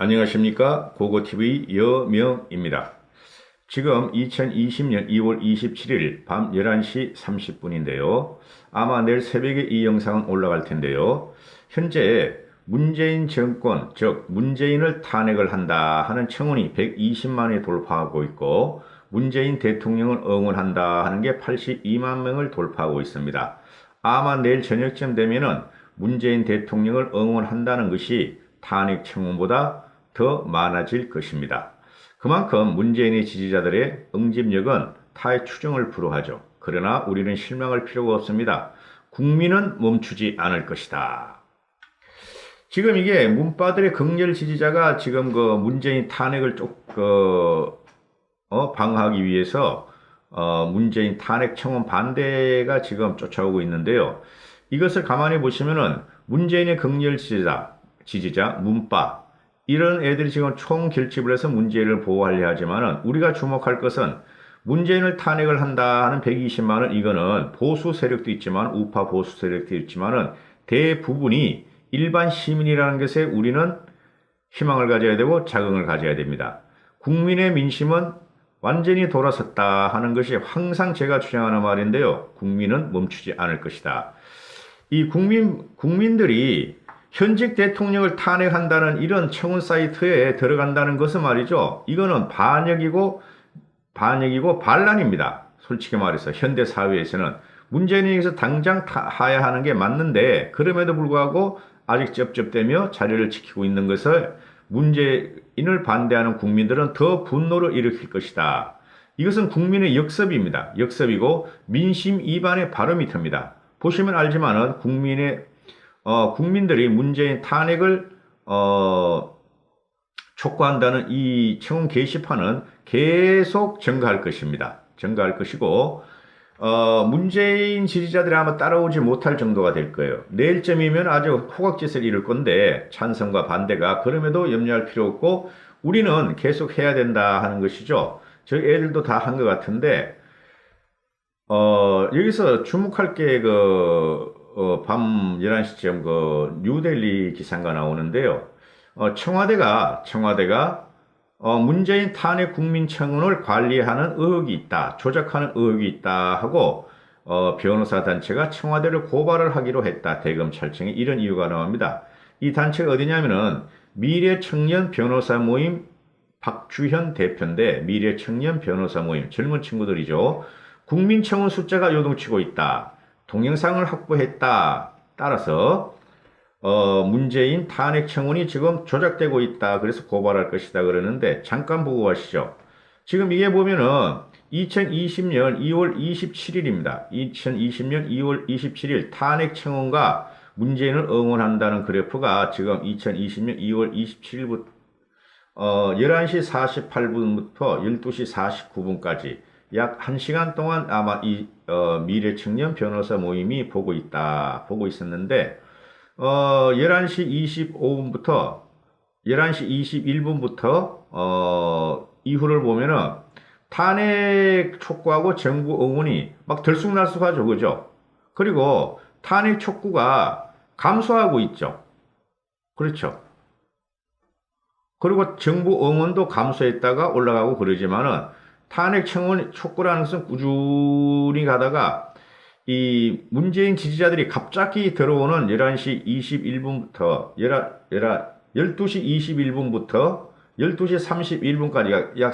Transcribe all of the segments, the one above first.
안녕하십니까. 고고TV 여명입니다. 지금 2020년 2월 27일 밤 11시 30분인데요. 아마 내일 새벽에 이 영상은 올라갈 텐데요. 현재 문재인 정권, 즉 문재인을 탄핵을 한다 하는 청원이 120만에 돌파하고 있고 문재인 대통령을 응원한다 하는 게 82만 명을 돌파하고 있습니다. 아마 내일 저녁쯤 되면은 문재인 대통령을 응원한다는 것이 탄핵 청원보다 더 많아질 것입니다. 그만큼 문재인의 지지자들의 응집력은 타의 추정을 불허하죠. 그러나 우리는 실망할 필요가 없습니다. 국민은 멈추지 않을 것이다. 지금 이게 문바들의 극렬 지지자가 지금 그 문재인 탄핵을 방어하기 위해서 문재인 탄핵 청원 반대가 지금 쫓아오고 있는데요. 이것을 가만히 보시면은 문재인의 극렬 지지자 문바 이런 애들이 지금 총결집을 해서 문재인을 보호하려 하지만은 우리가 주목할 것은 문재인을 탄핵을 한다 하는 120만은 이거는 보수 세력도 있지만 우파 보수 세력도 있지만은 대부분이 일반 시민이라는 것에 우리는 희망을 가져야 되고 자긍을 가져야 됩니다. 국민의 민심은 완전히 돌아섰다 하는 것이 항상 제가 주장하는 말인데요. 국민은 멈추지 않을 것이다. 이 국민들이 현직 대통령을 탄핵한다는 이런 청원 사이트에 들어간다는 것은 말이죠. 이거는 반역이고 반란입니다. 솔직히 말해서 현대 사회에서는 문재인에게서 당장 하야 하는 게 맞는데 그럼에도 불구하고 아직 쩝쩝대며 자리를 지키고 있는 것을 문재인을 반대하는 국민들은 더 분노를 일으킬 것이다. 이것은 국민의 역습입니다. 역습이고 민심 이반의 바로미터입니다. 보시면 알지만은 국민들이 문재인 탄핵을 촉구한다는 이 청원 게시판은 계속 증가할 것입니다. 증가할 것이고 문재인 지지자들이 아마 따라오지 못할 정도가 될 거예요. 내일쯤이면 아주 호각짓을 이룰 건데 찬성과 반대가 그럼에도 염려할 필요 없고 우리는 계속 해야 된다 하는 것이죠. 저희 애들도 다 한 것 같은데 여기서 주목할 게 밤 11시쯤 뉴델리 기사가 나오는데요. 청와대가 문재인 탄핵 국민청원을 관리하는 의혹이 있다, 조작하는 의혹이 있다 하고 변호사 단체가 청와대를 고발을 하기로 했다. 대검찰청에 이런 이유가 나옵니다. 이 단체가 어디냐면은 미래청년 변호사 모임 박주현 대표인데 미래청년 변호사 모임 젊은 친구들이죠. 국민청원 숫자가 요동치고 있다. 동영상을 확보했다. 따라서 문재인 탄핵 청원이 지금 조작되고 있다. 그래서 고발할 것이다 그러는데 잠깐 보고 가시죠. 지금 이게 보면은 2020년 2월 27일입니다. 2020년 2월 27일 탄핵 청원과 문재인을 응원한다는 그래프가 지금 2020년 2월 27일부터 11시 48분부터 12시 49분까지 약 1시간 동안 아마 이 미래청년 변호사 모임이 보고 있었는데 11시 25분부터 11시 21분부터 이후를 보면은 탄핵 촉구하고 정부 응원이 막 들쑥날쑥하죠. 그죠? 그리고 탄핵 촉구가 감소하고 있죠. 그렇죠. 그리고 정부 응원도 감소했다가 올라가고 그러지만은 탄핵 청원 촉구라는 것은 꾸준히 가다가 이 문재인 지지자들이 갑자기 들어오는 11시 21분부터 12시 21분부터 12시 31분까지 약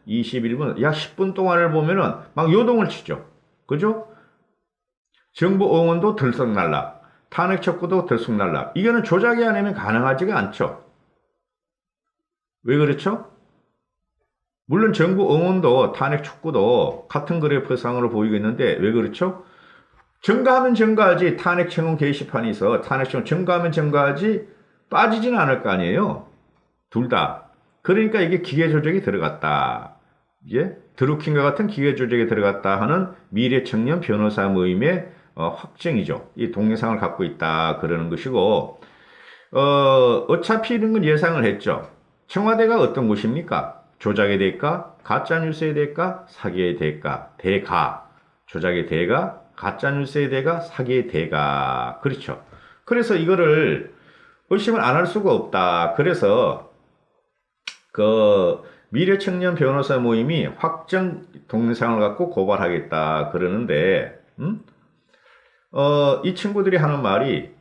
21분, 약 10분 동안을 보면은 막 요동을 치죠. 그죠? 정부 응원도 들썩날락, 탄핵 촉구도 들썩날락. 이거는 조작이 아니면 가능하지가 않죠. 왜 그렇죠? 물론 정부 응원도 탄핵 촉구도 같은 그래프상으로 보이고 있는데 왜 그렇죠? 증가하면 증가하지 탄핵 청원 게시판이 있어 탄핵 청원 증가하면 증가하지 빠지지는 않을 거 아니에요. 둘 다. 그러니까 이게 기계 조작이 들어갔다. 예? 드루킹과 같은 기계 조작이 들어갔다 하는 미래청년 변호사 모임의 확정이죠. 이 동영상을 갖고 있다 그러는 것이고 어차피 이런 건 예상을 했죠. 청와대가 어떤 곳입니까? 조작의 대가, 가짜뉴스의 대가, 사기의 대가, 조작의 대가, 가짜뉴스의 대가, 사기의 대가. 그렇죠. 그래서 이거를, 의심을 안 할 수가 없다. 그래서 그 미래청년 변호사 모임이 확정 동영상을 갖고 고발하겠다 그러는데, 이 친구들이 하는 말이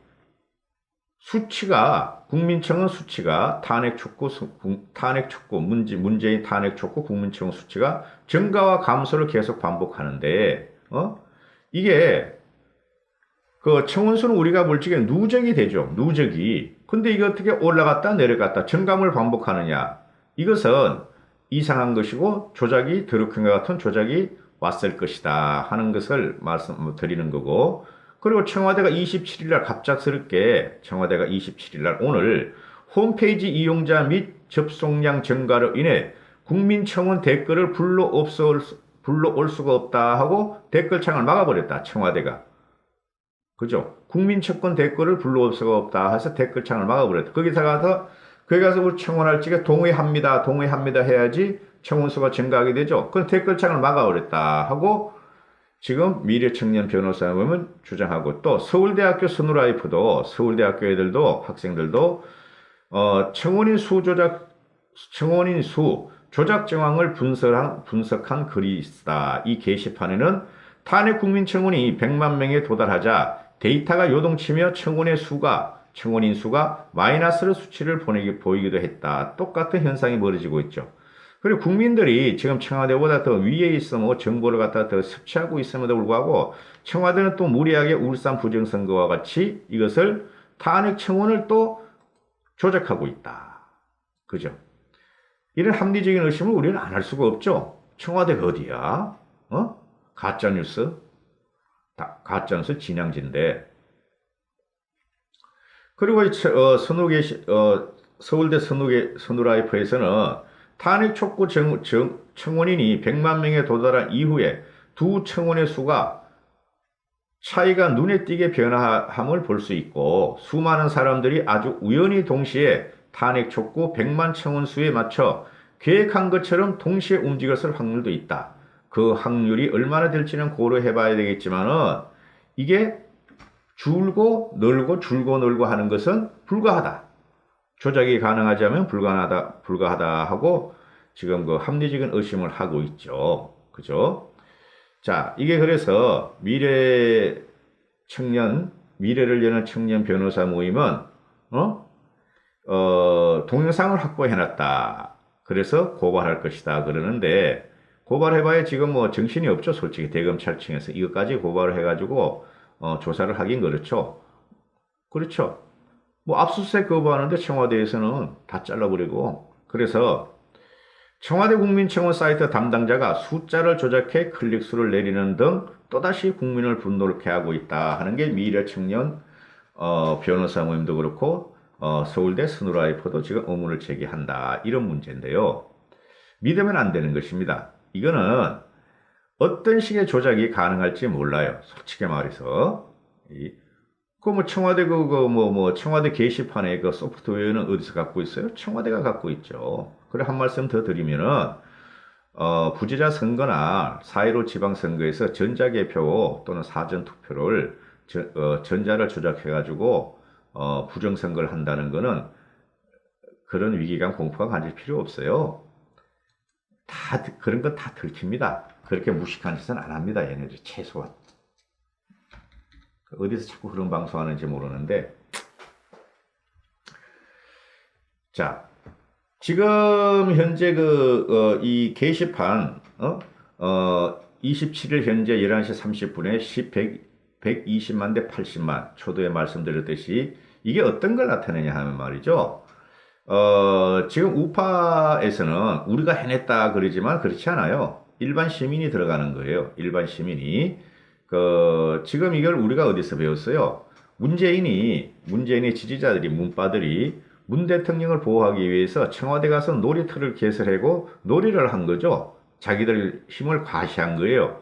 수치가 국민청원 수치가 탄핵 촉구 문재인 탄핵 촉구 국민청원 수치가 증가와 감소를 계속 반복하는데, 이게 그 청원수는 우리가 볼 적에 누적이 되죠. 누적이. 근데 이게 어떻게 올라갔다 내려갔다 증감을 반복하느냐. 이것은 이상한 것이고 조작이 드루킹과 같은 조작이 왔을 것이다 하는 것을 말씀드리는 거고, 그리고 청와대가 27일 날 갑작스럽게 청와대가 27일 날 오늘 홈페이지 이용자 및 접속량 증가로 인해 국민청원 댓글을 불러올 수가 없다 하고 댓글창을 막아버렸다. 청와대가. 그죠? 국민청원 댓글을 불러올 수가 없다 해서 댓글창을 막아버렸다. 거기 가서 우리 청원할 적에 동의합니다. 동의합니다 해야지 청원수가 증가하게 되죠. 그럼 댓글창을 막아버렸다 하고 지금 미래청년 변호사 보면 주장하고, 또 서울대학교 스누라이프도 서울대학교 애들도 학생들도 청원인 수 조작 정황을 분석한 글이 있다. 이 게시판에는 탄핵 국민청원이 100만 명에 도달하자 데이터가 요동치며 청원인 수가 마이너스로 수치를 보이기도 했다. 똑같은 현상이 벌어지고 있죠. 그리고 국민들이 지금 청와대보다 더 위에 있으면 정보를 갖다 더 섭취하고 있음에도 불구하고 청와대는 또 무리하게 울산 부정선거와 같이 이것을 탄핵 청원을 또 조작하고 있다. 그죠? 이런 합리적인 의심을 우리는 안 할 수가 없죠. 청와대가 어디야? 가짜뉴스? 가짜뉴스 진양진데. 그리고 서울대 스누라이프에서는 탄핵 촉구 청원인이 100만 명에 도달한 이후에 두 청원의 수가 차이가 눈에 띄게 변화함을 볼 수 있고, 수많은 사람들이 아주 우연히 동시에 탄핵 촉구 100만 청원 수에 맞춰 계획한 것처럼 동시에 움직였을 확률도 있다. 그 확률이 얼마나 될지는 고려해 봐야 되겠지만은 이게 줄고 늘고 하는 것은 불가하다. 조작이 가능하자면 불가하다 하고 지금 그 합리적인 의심을 하고 있죠. 그죠? 자, 이게 그래서 미래를 여는 청년 변호사 모임은, 동영상을 확보해놨다. 그래서 고발할 것이다. 그러는데, 고발해봐야 지금 뭐 정신이 없죠. 솔직히 대검찰청에서 이것까지 고발을 해가지고, 조사를 하긴 그렇죠. 그렇죠. 뭐 압수수색 거부하는데 청와대에서는 다 잘라버리고, 그래서 청와대 국민청원 사이트 담당자가 숫자를 조작해 클릭수를 내리는 등 또다시 국민을 분노케 하고 있다 하는 게 미래청년 변호사 모임도 그렇고 서울대 스누라이프도 지금 의문을 제기한다, 이런 문제인데요. 믿으면 안 되는 것입니다. 이거는 어떤 식의 조작이 가능할지 몰라요. 솔직히 말해서. 청와대 청와대 게시판에 그 소프트웨어는 어디서 갖고 있어요? 청와대가 갖고 있죠. 그래, 한 말씀 더 드리면은, 부재자 선거나 4.15 지방선거에서 전자개표 또는 사전투표를, 전자를 조작해가지고, 부정선거를 한다는 거는 그런 위기감 공포가 가질 필요 없어요. 그런 건 다 들킵니다. 그렇게 무식한 짓은 안 합니다. 얘네들 최소한. 어디서 자꾸 그런 방송하는지 모르는데. 자, 지금 현재 이 게시판, 27일 현재 11시 30분에 120만 대 80만, 초도에 말씀드렸듯이 이게 어떤 걸 나타내냐 하면 말이죠. 지금 우파에서는 우리가 해냈다 그러지만 그렇지 않아요. 일반 시민이 들어가는 거예요. 일반 시민이. 지금 이걸 우리가 어디서 배웠어요? 문재인의 지지자들이, 문파들이 문 대통령을 보호하기 위해서 청와대 가서 놀이터를 개설하고 놀이를 한 거죠. 자기들 힘을 과시한 거예요.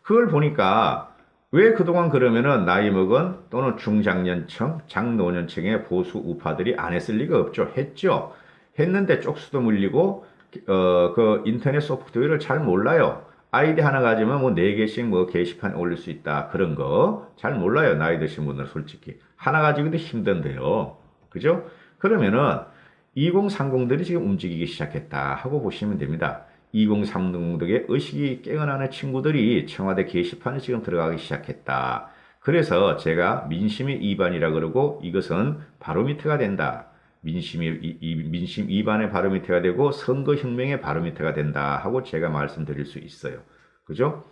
그걸 보니까 왜 그동안 그러면은 나이 먹은 또는 중장년층, 장노년층의 보수 우파들이 안 했을 리가 없죠. 했죠. 했는데 쪽수도 물리고, 그 인터넷 소프트웨어를 잘 몰라요. 아이디 하나 가지면 뭐 4개씩 뭐 게시판에 올릴 수 있다. 그런 거 잘 몰라요. 나이 드신 분들 솔직히. 하나 가지고도 힘든데요. 그죠? 그러면은 2030들이 지금 움직이기 시작했다 하고 보시면 됩니다. 2030덕의 의식이 깨어나는 친구들이 청와대 게시판에 지금 들어가기 시작했다. 그래서 제가 민심의 이반이라 그러고 이것은 바로미터가 된다. 민심 이반의 바로미터가 되고 선거혁명의 바로미터가 된다 하고 제가 말씀드릴 수 있어요. 그죠?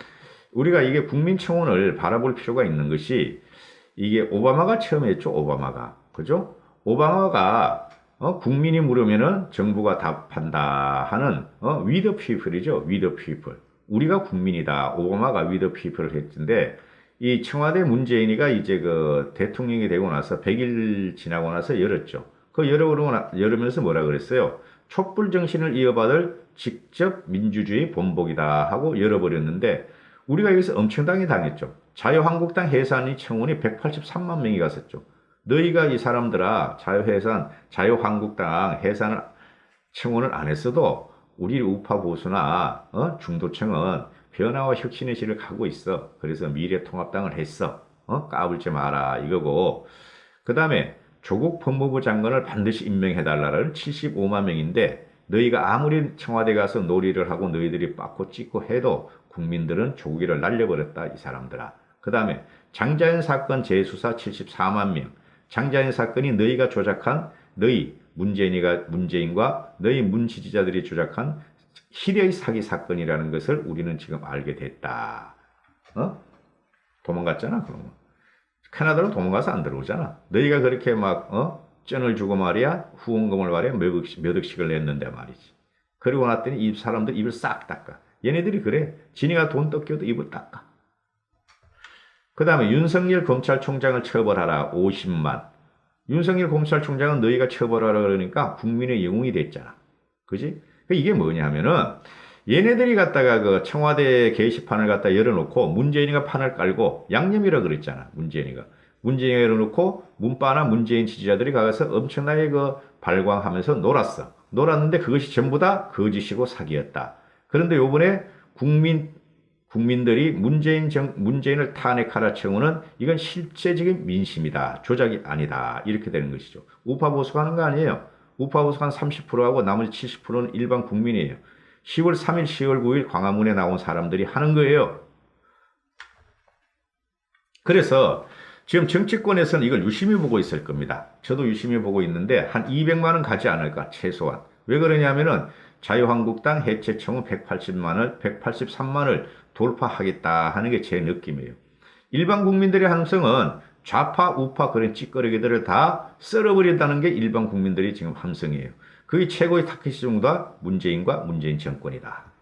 우리가 이게 국민청원을 바라볼 필요가 있는 것이 이게 오바마가 처음 했죠. 오바마가. 그죠? 오바마가 국민이 물으면은 정부가 답한다 하는 We the people이죠. We the people. 우리가 국민이다. 오바마가 We the people을 했는데 이 청와대 문재인이가 이제 그 대통령이 되고 나서 100일 지나고 나서 열었죠. 그 열으면서 뭐라 그랬어요? 촛불 정신을 이어받을 직접 민주주의 본보기다 하고 열어버렸는데 우리가 여기서 엄청나게 당했죠. 자유한국당 해산이 청원이 183만 명이 갔었죠. 너희가 이 사람들아 자유한국당 해산을 청원을 안 했어도 우리 우파 보수나 중도층은 변화와 혁신의 길을 가고 있어. 그래서 미래통합당을 했어. 까불지 마라 이거고. 그 다음에 조국 법무부 장관을 반드시 임명해달라는 75만 명인데 너희가 아무리 청와대 가서 놀이를 하고 너희들이 빠꾸 찍고 해도 국민들은 조국이를 날려버렸다 이 사람들아. 그 다음에 장자연 사건 재수사 74만 명. 장자연 사건이 너희가 조작한 문재인과 너희 문 지지자들이 조작한 희대의 사기 사건이라는 것을 우리는 지금 알게 됐다. 도망갔잖아 그러면. 캐나다로 도망가서 안 들어오잖아. 너희가 그렇게 막 쩐을 주고 말이야 후원금을 말이야 몇 억씩을 냈는데 말이지. 그리고 났더니 이 사람들 입을 싹 닦아. 얘네들이 그래. 지네가 돈 뜯겨도 입을 닦아. 그 다음에 윤석열 검찰총장을 처벌하라 50만. 윤석열 검찰총장은 너희가 처벌하라 그러니까 국민의 영웅이 됐잖아. 그지? 이게 뭐냐 하면은 얘네들이 갖다가 그 청와대 게시판을 갖다 열어놓고 문재인이가 판을 깔고 양념이라 그랬잖아. 문재인이가 열어놓고 문바나 문재인 지지자들이 가서 엄청나게 그 발광하면서 놀았는데 그것이 전부 다 거짓이고 사기였다. 그런데 요번에 국민들이 문재인을 탄핵하라 청원은 이건 실제적인 민심이다. 조작이 아니다. 이렇게 되는 것이죠. 우파 보수가 하는 거 아니에요. 우파 보수가 한 30%하고 나머지 70%는 일반 국민이에요. 10월 3일, 10월 9일 광화문에 나온 사람들이 하는 거예요. 그래서 지금 정치권에서는 이걸 유심히 보고 있을 겁니다. 저도 유심히 보고 있는데 한 200만 원 가지 않을까 최소한. 왜 그러냐면은 자유한국당 해체 청원 183만을 돌파하겠다 하는 게 제 느낌이에요. 일반 국민들의 함성은 좌파, 우파 그런 찌꺼리기들을 다 썰어버린다는 게 일반 국민들이 지금 함성이에요. 그게 최고의 타깃이 정도가 문재인과 문재인 정권이다.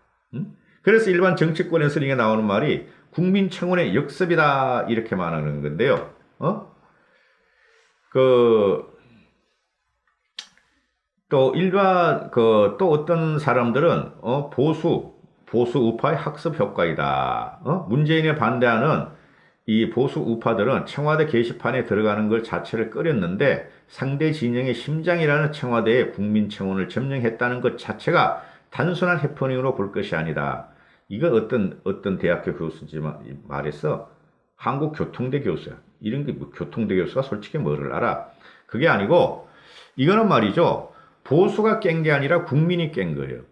그래서 일반 정치권에서 이게 나오는 말이 국민청원의 역습이다 이렇게 말하는 건데요. 또 일반 또 어떤 사람들은 보수 우파의 학습 효과이다. 문재인에 반대하는 이 보수 우파들은 청와대 게시판에 들어가는 것 자체를 꺼렸는데 상대 진영의 심장이라는 청와대에 국민청원을 점령했다는 것 자체가 단순한 해프닝으로 볼 것이 아니다. 이건 어떤 대학교 교수인지 말했어. 한국교통대 교수야. 이런 게 뭐 교통대 교수가 솔직히 뭐를 알아. 그게 아니고 이거는 말이죠. 보수가 깬 게 아니라 국민이 깬 거예요.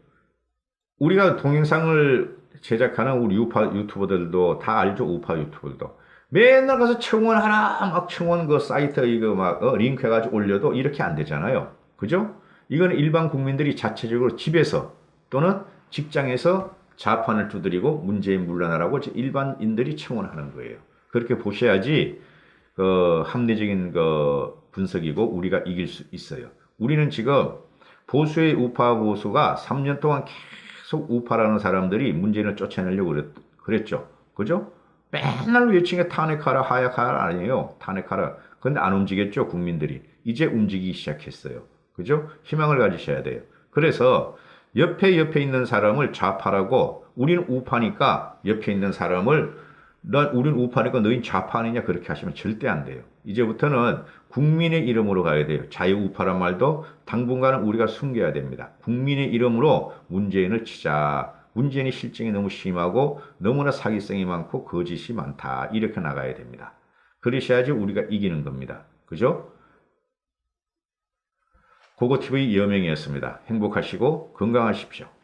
우리가 동영상을 제작하는 우리 우파 유튜버들도 다 알죠. 우파 유튜버들도. 맨날 가서 청원하라 막 청원 그 사이트 이거 막 링크 해가지고 올려도 이렇게 안 되잖아요. 그죠? 이거는 일반 국민들이 자체적으로 집에서 또는 직장에서 자판을 두드리고 문재인 물러나라고 일반인들이 청원하는 거예요. 그렇게 보셔야지 합리적인 분석이고 우리가 이길 수 있어요. 우리는 지금 보수의 우파 보수가 3년 동안 계속 우파라는 사람들이 문재인을 쫓아내려고 그랬죠. 그죠? 맨날 외칭에 탄핵하라 하야하라 아니에요. 탄핵하라. 근데 안 움직였죠. 국민들이. 이제 움직이기 시작했어요. 그죠? 희망을 가지셔야 돼요. 그래서 옆에 있는 사람을 좌파라고 우리는 우파니까 옆에 있는 사람을 우리는 우파니까 너희는 좌파 아니냐 그렇게 하시면 절대 안 돼요. 이제부터는 국민의 이름으로 가야 돼요. 자유우파란 말도 당분간은 우리가 숨겨야 됩니다. 국민의 이름으로 문재인을 치자. 문재인이 실정이 너무 심하고 너무나 사기성이 많고 거짓이 많다. 이렇게 나가야 됩니다. 그러셔야지 우리가 이기는 겁니다. 그죠? 고고TV 여명이었습니다. 행복하시고 건강하십시오.